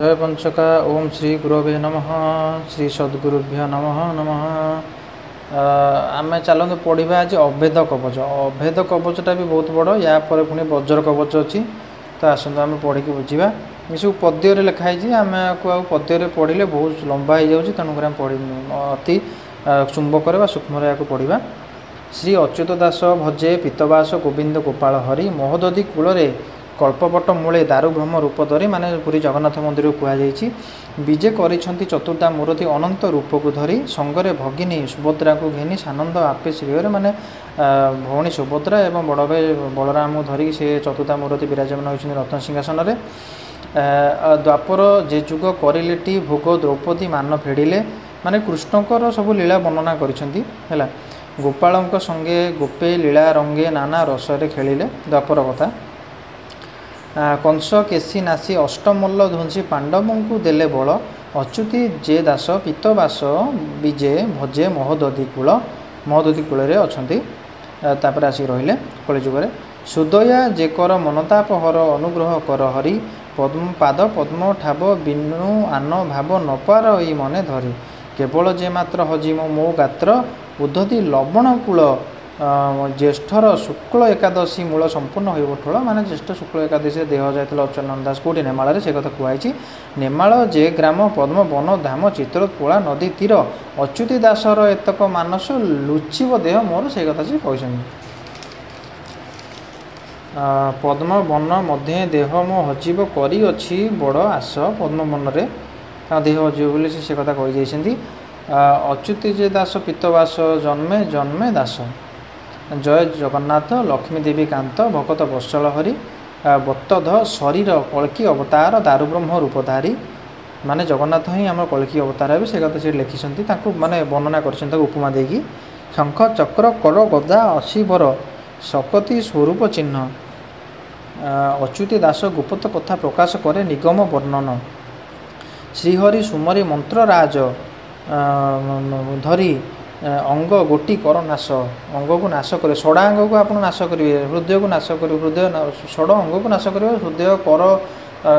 जय पंचका ओम श्री गुरुवे नमः श्री सद्गुरुभ्य नमः नमः। आम चलते पढ़ा आज अभेद कवच। अभेद कवचटा भी बहुत बड़। या पर पुणी वज्र कवच अच्छी। तो आसतु आम पढ़ी बुझा। ये सब पद्य लिखाई आम को पद्य पढ़ले बहुत लंबा हो जाए, तेणुक पढ़ अति चुंबक सूक्ष्म या पढ़ा। श्री अच्युत दास भजे पीतवास गोविंद गोपाल हरि महोदधि कूल कल्पपट मूले दारुभ्रम रूप धरी माने पुरी जगन्नाथ मंदिर कहुई विजे करिछंती चतुर्धा मूर्ति अनंत रूप को धरी संगरे भगिनी सुभद्रा को घेनी सानंद आपे श्रीहरे माने भौणी सुभद्रा एवं बड़ भाई बलराम धरिक से चतुर्धा मूर्ति विराजमान होती रत्न सिंहासन में। द्वापर जे जुग करिलेटी भोग द्रौपदी मान फेड़िले माने कृष्णकर सब लीला वर्णना करिछंती हैला। गोपालंक संगे गोपे लीला रंगे नाना रसरे खेलिले द्वापर कथा। कंस केसी नासी अष्टमल्ल ध्वंसी पांडवों को देले बल अच्युति जे दास पीतवास विजे भजे महोदधि कूल अच्छी तापर आसिक रहिले कलिजुगे सुदया जे कर मनताप हर अनुग्रह कर हरि पद्म पाद पद्म ठाब बिनु आन भाव नपार ई मने धरी केवल जे मात्र हजि मो गात्र उद्धति लवण कूल ज्येष्ठर शुक्ल एकादशी मूल संपूर्ण होठोल माने ज्येष्ठ शुक्ल एकादशी देह जाता अच्युतानंद दास कौटी नेमाल से कथा कहुई। नेमाल जे ग्राम पद्म वन धाम चित्रपोला नदी तीर अच्युति दासर एतक मानस लुचिब देह मोर से कथा से कहते। पद्म वन मध्य देह मो हजिब करी अच्छी बड़ आस पद्म वन में देह हजिब बोली से कथा कही। अच्युति जे दास पीतवास जन्मे जन्मे दास जय जगन्नाथ लक्ष्मी देवी कांत भगत वत्सल हरि बत्तध शरीर कल्की अवतार दारुब्रह्म रूपधारी माने जगन्नाथ ही आम कल्की अवतार है से कथा से लिखिं माने वर्णना कर उपमा देगी। शंख चक्र कर गदा अशीभर सकती स्वरूप चिन्ह अच्युति दास गुप्त कथा प्रकाश करे निगम वर्णन श्रीहरि सुमरी मंत्र राज धरी अंग गोटी कर नाश अंग को नाश करे षड़ा अंग को आप नाश करेंगे हृदय को नाश कर हृदय षड़ अंग को नाश करेंगे हृदय कर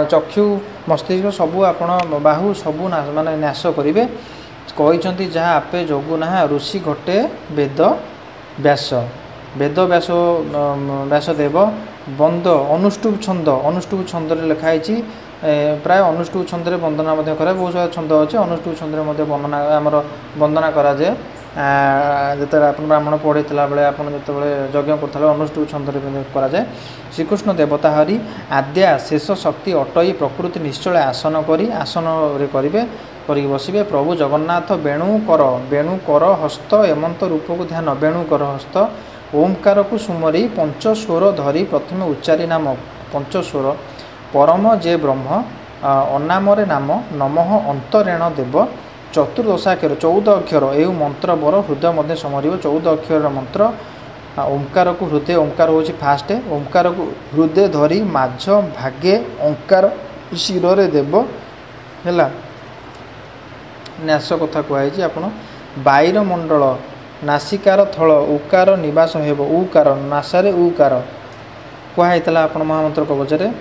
चक्षु मस्तिष्क सबू आपण बाहु सबू माने नाश करेंगे कही जहाँ आपे जोगु ना ऋषि घटे वेद व्यास वेद व्यास व्यासदेव बंद अनुष्टुप छंद लिखाई प्राय अनुष्टुप छंद वंदना कराए बहुत सारा छंद अच्छे अनुष्टुप छंद वर्णना आमर वंदना कराए जिते आप ब्राह्मण पढ़ीला बेले आप जो यज्ञ करें अनुष्टुप छंद कराए। श्रीकृष्ण देवता हरि आद्या शेष शक्ति अटई प्रकृति निश्चल आसन करी आसन करेंगे कर बसवे प्रभु जगन्नाथ वेणुकर हस्त एमंत रूप को ध्यान वेणुकर हस्त ओंकार को सुमरी पंचस्वर धरी प्रथम उच्चारी नाम पंचस्वर परम जे ब्रह्म अनामरे नाम नमः अंतरेण देव चतुर्दशाक्षर 14 अक्षर एवं मंत्र बर हृदय मध्य समर 14 अक्षर मंत्र ओंकार को हृदय ओंकार हूँ फास्ट ओंकार को हृदय धरी माझ भागे ओंकार शिर देव है न्यास कथा कहुई। आप बाईर मंडल नासिकार थल उकार निवास हेब उकार नासारे उकार कहुईला आप महामंत्र कवचरे।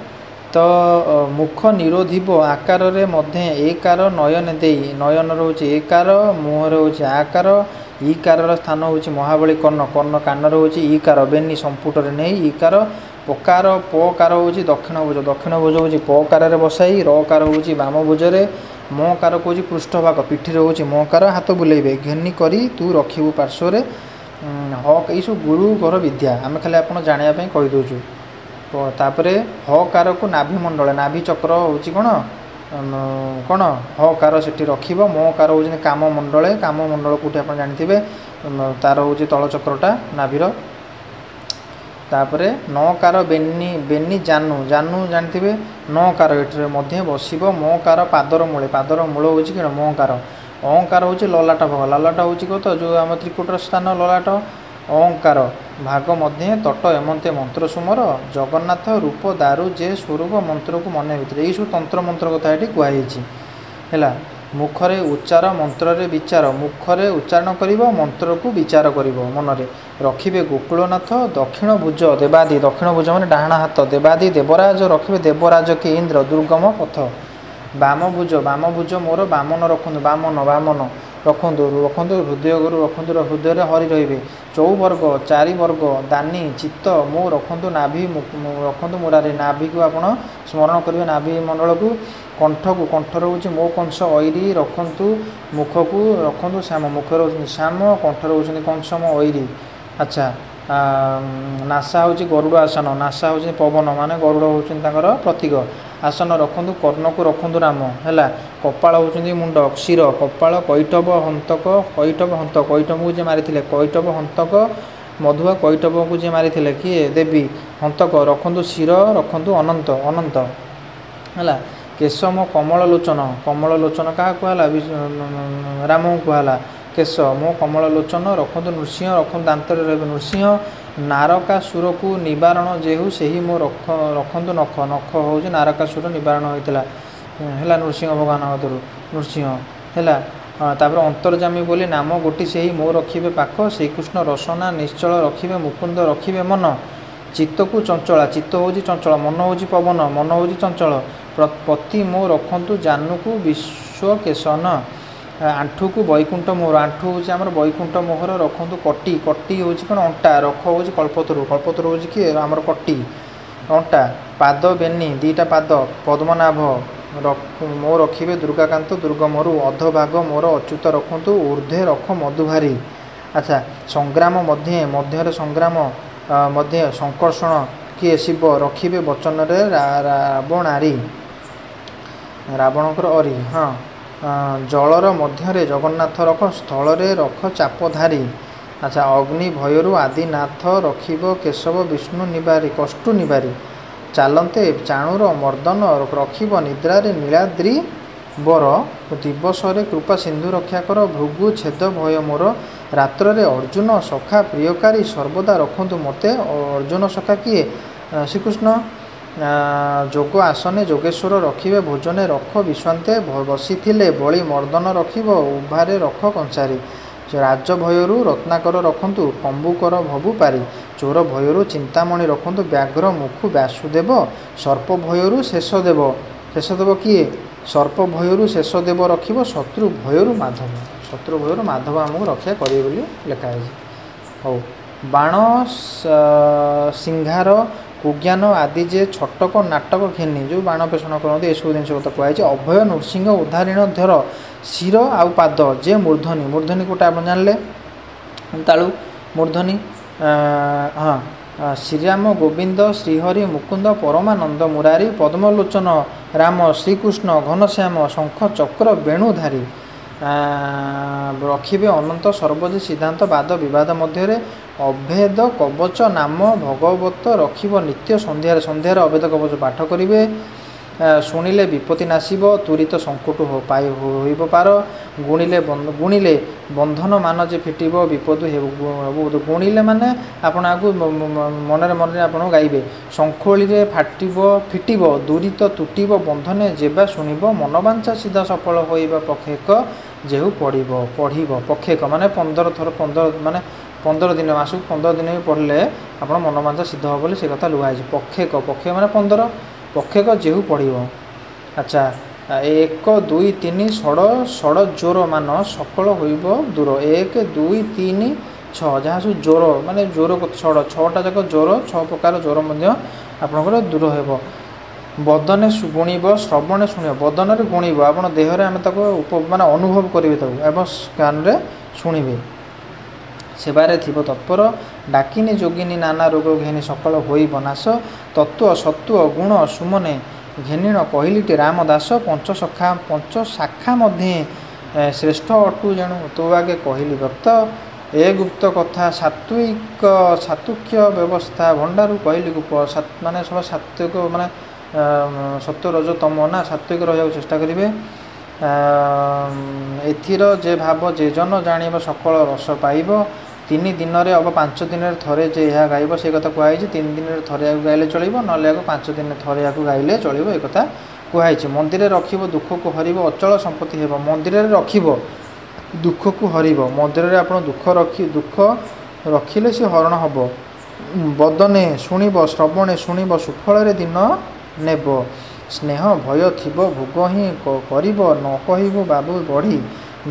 तो मुख निरोधिब आकार मध्य एकार नयन दे नयन रोचे एकार मुहर होची आकार ईकार स्थान होची महाबली कर्ण कर्ण कानर होची ईकार बेनी संपुटर नहीं ईकार पकार पकार होची दक्षिण भुज होची पकार बसाई रकार होची बाम भुजरे मकार को पृष्ठभाग पिठी होची मकार हाथ बुलेबे घेनी करी तू रखिबू पार्श्वर हक यू गुरु घर विद्या आम खाली आप जानापी कहीदे। तापरे हकार को नाभि मंडल नाभि चक्र हूँ कौन हकार से रखिब मकार हूँ काम मंडल कौटी आप जानते तार हूँ तल चक्रटा नाभीर। तापरे नकार बेनी बेनी जानू जानू जानते नकार ये मध्य बसब मकार पादर मूल हूँ कि मकार अहंकार हूँ ललाट भाग ललाट हूँ कत जो आम त्रिकुटर स्थान ललाट ओंकार भाग मध्य तट एमंते मंत्र सुमर जगन्नाथ रूप दारु जे स्वरूप मंत्र को मन भर यू तंत्र मंत्र कथा ये कहुई है। मुखरे उच्चार मंत्र विचार मुखरे उच्चारण कर मंत्र को विचार कर मनरे रखिबे गोकुलनाथ दक्षिण भुज देवादि दक्षिण भुज मैंने डाण हाथ देवादि देवराज रखिबे देवराज के इंद्र दुर्गम पथ ବାମଭୁଜ ମୋର ବାମନ ରଖନ୍ତୁ ବାମନ ରଖନ୍ତୁ ହୃଦୟରେ ହରି ରହିବେ। ଚଉବର୍ଗ ଚାରିବର୍ଗ ଦାନି ଚିତ୍ତ ମୁଁ ରଖନ୍ତୁ ନାଭି ରଖନ୍ତୁ ମୁରାରେ ନାଭିକୁ ଆପଣ ସ୍ମରଣ କରିବେ ନାଭି ମଣ୍ଡଳକୁ। କଣ୍ଠର ହେଉଛି ମୋ କଂସ ଐରୀ ରଖନ୍ତୁ ମୁଖକୁ ରଖନ୍ତୁ ଶ୍ୟାମ ମୁଖରେ ହେଉଛନ୍ତି ଶ୍ୟାମ କଣ୍ଠରେ ହେଉଛନ୍ତି କଂସମ ଐରୀ। ଆଚ୍ଛା ନାସା ହେଉଛି ଗରୁଡ଼ ଆସନ ନାସା ହେଉଛି ପବନ ମାନେ ଗରୁଡ଼ ହେଉଛନ୍ତି ତାଙ୍କର ପ୍ରତୀକ। ଆସନ ରଖନ୍ତୁ କର୍ଣ୍ଣକୁ ରଖନ୍ତୁ ରାମ ହେଲା। କପାଳ ହେଉଛନ୍ତି ମୁଣ୍ଡ ଶିର କପାଳ କୈଟବ ହନ୍ତକ କୈଟବକୁ ଯିଏ ମାରିଥିଲେ କୈଟବ ହନ୍ତକ ମଧୁଆ କୈଟବକୁ ଯିଏ ମାରିଥିଲେ କିଏ ଦେବୀ ହନ୍ତକ ରଖନ୍ତୁ ଶିର ରଖନ୍ତୁ ଅନନ୍ତ ହେଲା। କେଶ ମୋ କମଳ ଲୋଚନ କାହାକୁ କୁହାହେଲା ରାମଙ୍କୁ କୁହାହେଲା କେଶ ମୋ କମଳ ଲୋଚନ ରଖନ୍ତୁ ନୃସିଂହ ରଖନ୍ତୁ ଦାନ୍ତରେ ରହିବେ ନୃସିଂହ। ନାରକାସୁରକୁ ନିବାରଣ ଯେହୁ ସେହି ମୋ ରଖନ୍ତୁ ନଖ ହେଉଛି ନାରକାସୁର ନିବାରଣ ହୋଇଥିଲା ହେଲା ନୃସିଂହ ଭଗବାନ ହାତରୁ ନୃସିଂହ ହେଲା। ତାପରେ ଅନ୍ତର୍ଯାମୀ ବୋଲି ନାମ ଗୋଟି ସେହି ମୋ ରଖିବେ ପାଖ ଶ୍ରୀକୃଷ୍ଣ ରସନା ନିଶ୍ଚଳ ରଖିବେ ମୁକୁନ୍ଦ ରଖିବେ ମନ। ଚିତ୍ତକୁ ଚଞ୍ଚଳା ଚିତ୍ତ ହେଉଛି ଚଞ୍ଚଳ ମନ ହେଉଛି ପବନ ମନ ହେଉଛି ଚଞ୍ଚଳ। ପତି ମୋ ରଖନ୍ତୁ ଜାନୁକୁ ବିଶ୍ୱକେଶନ ଆଣ୍ଠୁକୁ ବୈକୁଣ୍ଠ ମୋହର ଆଣ୍ଠୁ ହେଉଛି ଆମର ବୈକୁଣ୍ଠ ମୋହର ରଖନ୍ତୁ କଟି ହେଉଛି କ'ଣ ଅଣ୍ଟା ରଖ ହେଉଛି କଳ୍ପତରୁ ହେଉଛି କିଏ ଆମର କଟି ଅଣ୍ଟା। ପାଦ ବେନି ଦୁଇଟା ପାଦ ପଦ୍ମନାଭ ମୋ ରଖିବେ ଦୁର୍ଗାକାନ୍ତ ଦୁର୍ଗମରୁ ଅଧଭାଗ ମୋର ଅଚ୍ୟୁତ ରଖନ୍ତୁ ଊର୍ଦ୍ଧ୍ୱେ ରଖ ମଧୁଭାରୀ। ଆଚ୍ଛା ସଂଗ୍ରାମ ମଧ୍ୟରେ ସଂଗ୍ରାମ ସଂକର୍ଷଣ କିଏ ଶିବ ରଖିବେ ବଚନରେ ରାବଣଙ୍କର ଅରି ହଁ। ଜଳର ମଧ୍ୟରେ ଜଗନ୍ନାଥ ରଖ ସ୍ଥଳରେ ରଖ ଚାପଧାରୀ। ଆଚ୍ଛା ଅଗ୍ନି ଭୟରୁ ଆଦିନାଥ ରଖିବ କେଶବ ବିଷ୍ଣୁ ନିବାରୀ କଷ୍ଟୁ ନିବାରୀ। ଚାଲନ୍ତେ ଚାଣୁର ମର୍ଦ୍ଦନ ରଖିବ ନିଦ୍ରାରେ ନୀଳାଦ୍ରି ବର ଦିବସରେ କୃପା ସିନ୍ଧୁ ରକ୍ଷା କର ଭୃଗୁ ଛେଦ ଭୟ ମୋର। ରାତ୍ରରେ ଅର୍ଜୁନ ସଖା ପ୍ରିୟକାରୀ ସର୍ବଦା ରଖନ୍ତୁ ମୋତେ ଅର୍ଜୁନ ସଖା କିଏ ଶ୍ରୀକୃଷ୍ଣ। ଯୋଗ ଆସନେ ଯୋଗେଶ୍ୱର ରଖିବେ ଭୋଜନେ ରଖ ବିଶ୍ୱାନ୍ତେ ବସିଥିଲେ ବଳି ମର୍ଦ୍ଦନ ରଖିବ ଉଭାରେ ରଖ କଂସାରୀ। ରାଜ ଭୟରୁ ରତ୍ନାକର ରଖନ୍ତୁ କମ୍ବୁକର ଭବୁ ପାରି। ଚୋର ଭୟରୁ ଚିନ୍ତାମଣି ରଖନ୍ତୁ ବ୍ୟାଘ୍ର ମୁଖୁ ବାସୁଦେବ। ସର୍ପ ଭୟରୁ ଶେଷଦେବ କିଏ ସର୍ପ ଭୟରୁ ଶେଷଦେବ ରଖିବ ଶତ୍ରୁ ଭୟରୁ ମାଧବ ଆମକୁ ରକ୍ଷା କରିବେ ବୋଲି ଲେଖା ହେଇଛି। ହଉ ବାଣ ସିଂହାର କୁଜ୍ଞାନ ଆଦି ଯେ ଛଟକ ନାଟକ ଘେନି ଯେଉଁ ବାଣ ପେଷଣ କରନ୍ତି ଏସବୁ ଜିନିଷ କଥା କୁହାଯାଇଛି। ଅଭୟ ନୃସିଂହ ଉଦ୍ଧାରିଣ ଧର ଶିର ଆଉ ପାଦ ଯେ ମୂର୍ଦ୍ଧନି କୋଉଟା ଆପଣ ଜାଣିଲେ ତାଳୁ ମୂର୍ଦ୍ଧନି ହଁ। ଶ୍ରୀରାମ ଗୋବିନ୍ଦ ଶ୍ରୀହରି ମୁକୁନ୍ଦ ପରମାନନ୍ଦ ମୁରାରୀ ପଦ୍ମଲୋଚନ ରାମ ଶ୍ରୀକୃଷ୍ଣ ଘନଶ୍ୟାମ ଶଙ୍ଖ ଚକ୍ର ବେଣୁଧାରୀ। ରଖିବେ ଅନନ୍ତ ସର୍ବଜି ସିଦ୍ଧାନ୍ତ ବାଦ ବିବାଦ ମଧ୍ୟରେ ଅଭେଦ କବଚ ନାମ ଭଗବତ ରଖିବ ନିତ୍ୟ ସନ୍ଧ୍ୟାରେ ଅଭେଦ କବଚ ପାଠ କରିବେ। ଶୁଣିଲେ ବିପତ୍ତି ନାଶିବ ତୁରିତ ସଙ୍କଟ ହୋଇବ ପାର। ଗୁଣିଲେ ବନ୍ଧନ ମାନ ଯେ ଫିଟିବ ବିପଦ ଗୁଣିଲେ ମାନେ ଆପଣ ଆକୁ ମନରେ ଆପଣ ଗାଇବେ। ଶଙ୍ଖୋଳିରେ ଫିଟିବ ଦୁରିତ ତୁଟିବ ବନ୍ଧନେ ଯେବା ଶୁଣିବ ମନବାଞ୍ଛା ସିଧା ସଫଳ ହୋଇବା ପକ୍ଷେକ ଯେହୁ ପଢ଼ିବ ପକ୍ଷେକ ମାନେ 15 ଦିନ ମାସକୁ 15 ଦିନ ବି ପଢ଼ିଲେ ଆପଣ ମନବାଞ୍ଛା ସିଦ୍ଧ ହେବ ବୋଲି ସେ କଥା ଲୁହା ହେଇଛି। ପକ୍ଷେକ ମାନେ 15 ପକ୍ଷେକ ଯେହୁ ପଢ଼ିବ। ଆଚ୍ଛା 1 2 3 ଷଡ଼ ଜୋର ମାନ ସକଳ ହୋଇବ ଦୂର 1 2 3 6 ଯାହା ସବୁ ଜୋର ମାନେ ଜୋର ଛଅଟା ଯାକ ଜୋର 6 ପ୍ରକାର ଜୋର ମଧ୍ୟ ଆପଣଙ୍କର ଦୂର ହେବ। ବଦନେ ଗୁଣିବ ଶ୍ରବଣେ ଶୁଣିବ ବଦନରେ ଗୁଣିବ ଆପଣ ଦେହରେ ଆମେ ତାକୁ ମାନେ ଅନୁଭବ କରିବେ ତାକୁ ଏବଂ କାନରେ ଶୁଣିବେ। ସେବାରେ ଥିବ ତତ୍ପର ଡାକିନି ଯୋଗିନୀ ନାନା ରୋଗ ଘେନି ସକଳ ହୋଇବ ନାଶ। ତତ୍ତ୍ୱ ସତ୍ତ୍ୱ ଗୁଣ ସୁମନେ ଘେନିଣ କହିଲିଟି ରାମ ଦାସ। ପଞ୍ଚଶାଖା ମଧ୍ୟେ ଶ୍ରେଷ୍ଠ ଅଟୁ ଯେଣୁ ତୋ ଆଗେ କହିଲି ଭକ୍ତ। ଏ ଗୁପ୍ତ କଥା ସାତ୍ତ୍ୱିକ ବ୍ୟବସ୍ଥା ଭଣ୍ଡାରୁ କହିଲି ଗୁପ ମାନେ ସବୁ ସାତ୍ତ୍ୱିକ ମାନେ ସତ୍ୟ ରଜ ତମ ନା ସାତ୍ତ୍ୱିକ ରହିବାକୁ ଚେଷ୍ଟା କରିବେ। ଏଥିର ଯେ ଭାବ ଯେ ଜନ ଜାଣିବ ସକଳ ରସ ପାଇବ। 3 ଦିନରେ ଅବ 5 ଦିନରେ ଥରେ ଯେ ଏହା ଗାଇବ ସେ କଥା କୁହାଯାଇଛି। 3 ଦିନରେ ଥରେ ଏହାକୁ ଗାଇଲେ ଚଳିବ ନହେଲେ ଏହାକୁ 5 ଦିନରେ ଥରେ ଏହାକୁ ଗାଇଲେ ଚଳିବ ଏ କଥା କୁହାଯାଇଛି। ମନ୍ଦିରରେ ରଖିବ ଦୁଃଖକୁ ହରିବ ଅଚଳ ସମ୍ପତ୍ତି ହେବ। ମନ୍ଦିରରେ ରଖିବ ଦୁଃଖକୁ ହରିବ ମନ୍ଦିରରେ ଆପଣ ଦୁଃଖ ରଖିଲେ ସେ ହରଣ ହେବ। ବଦନେ ଶୁଣିବ ଶ୍ରବଣେ ଶୁଣିବ ସୁଫଳରେ ଦିନ ନେବ। ସ୍ନେହ ଭୟ ଥିବ ଭୋଗ ହିଁ କରିବ ନ କହିବୁ ବାବୁ ବଢ଼ି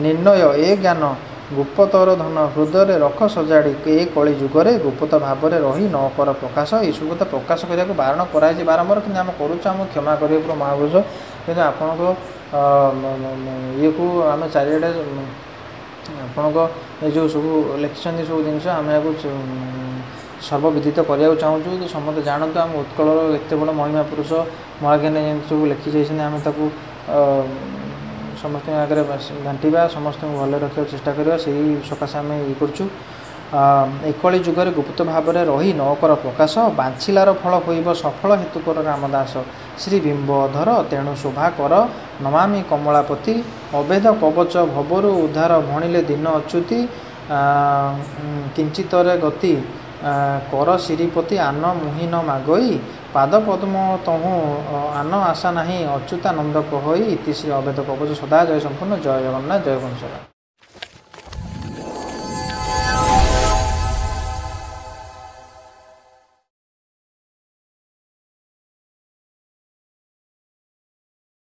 ନିର୍ଣ୍ଣୟ ଏ ଜ୍ଞାନ ଗୁପ୍ତତର ଧନ ହୃଦୟରେ ରଖ ସଜାଡ଼ି ଏ କଳି ଯୁଗରେ ଗୁପ୍ତ ଭାବରେ ରହି ନ କର ପ୍ରକାଶ। ଏଇସବୁ କଥା ପ୍ରକାଶ କରିବାକୁ ବାରଣ କରାଯାଇଛି ବାରମ୍ବାର, କିନ୍ତୁ ଆମେ କରୁଛୁ, ଆମକୁ କ୍ଷମା କରିବେ ପୁରା ମହାପୁରୁଷ। କିନ୍ତୁ ଆପଣଙ୍କ ଇଏକୁ ଆମେ ଚାରିଆଡ଼େ ଆପଣଙ୍କ ଏ ଯେଉଁ ସବୁ ଲେଖିଛନ୍ତି ସବୁ ଜିନିଷ ଆମେ ୟାକୁ ସର୍ବବିଦିତ କରିବାକୁ ଚାହୁଁଛୁ, ଯେ ସମସ୍ତେ ଜାଣନ୍ତୁ ଆମ ଉତ୍କଳର ଏତେ ବଡ଼ ମହିମା ପୁରୁଷ ମହାଜ୍ଞାନୀ ଯେମିତି ସବୁ ଲେଖି ଯାଇଛନ୍ତି, ଆମେ ତାକୁ ସମସ୍ତଙ୍କ ଆଗରେ ବାଣ୍ଟିବା, ସମସ୍ତଙ୍କୁ ଭଲରେ ରଖିବାକୁ ଚେଷ୍ଟା କରିବା। ସେଇ ସକାଶେ ଆମେ ଇଏ କରୁଛୁ। ଏକଳି ଯୁଗରେ ଗୁପ୍ତ ଭାବରେ ରହି ନ କର ପ୍ରକାଶ ବାଞ୍ଛିଲାର ଫଳ ହୋଇବ ସଫଳ ହେତୁକର ରାମଦାସ ଶ୍ରୀ ବିମ୍ବଧର ତେଣୁ ଶୋଭା କର ନମାମି କମଳାପତି ଅଭେଦ କବଚ ଭବରୁ ଉଦ୍ଧାର ଭଣିଲେ ଦିନ ଅଚ୍ୟୁତି କିଞ୍ଚିତରେ ଗତି କର ଶ୍ରୀପତି ଆନ ମୁହିଁ ନ ମାଗଇ ପାଦ ପଦ୍ମ ତହୁଁ ଆନ ଆଶା ନାହିଁ ଅଚ୍ୟୁତାନନ୍ଦ କହଇ ଇତିଶ୍ରୀ ଅଭେଦ କବଚ ସଦା ଜୟ ସମ୍ପୂର୍ଣ୍ଣ ଜୟ ଜଗନ୍ନାଥ ଜୟ ବଂଶର।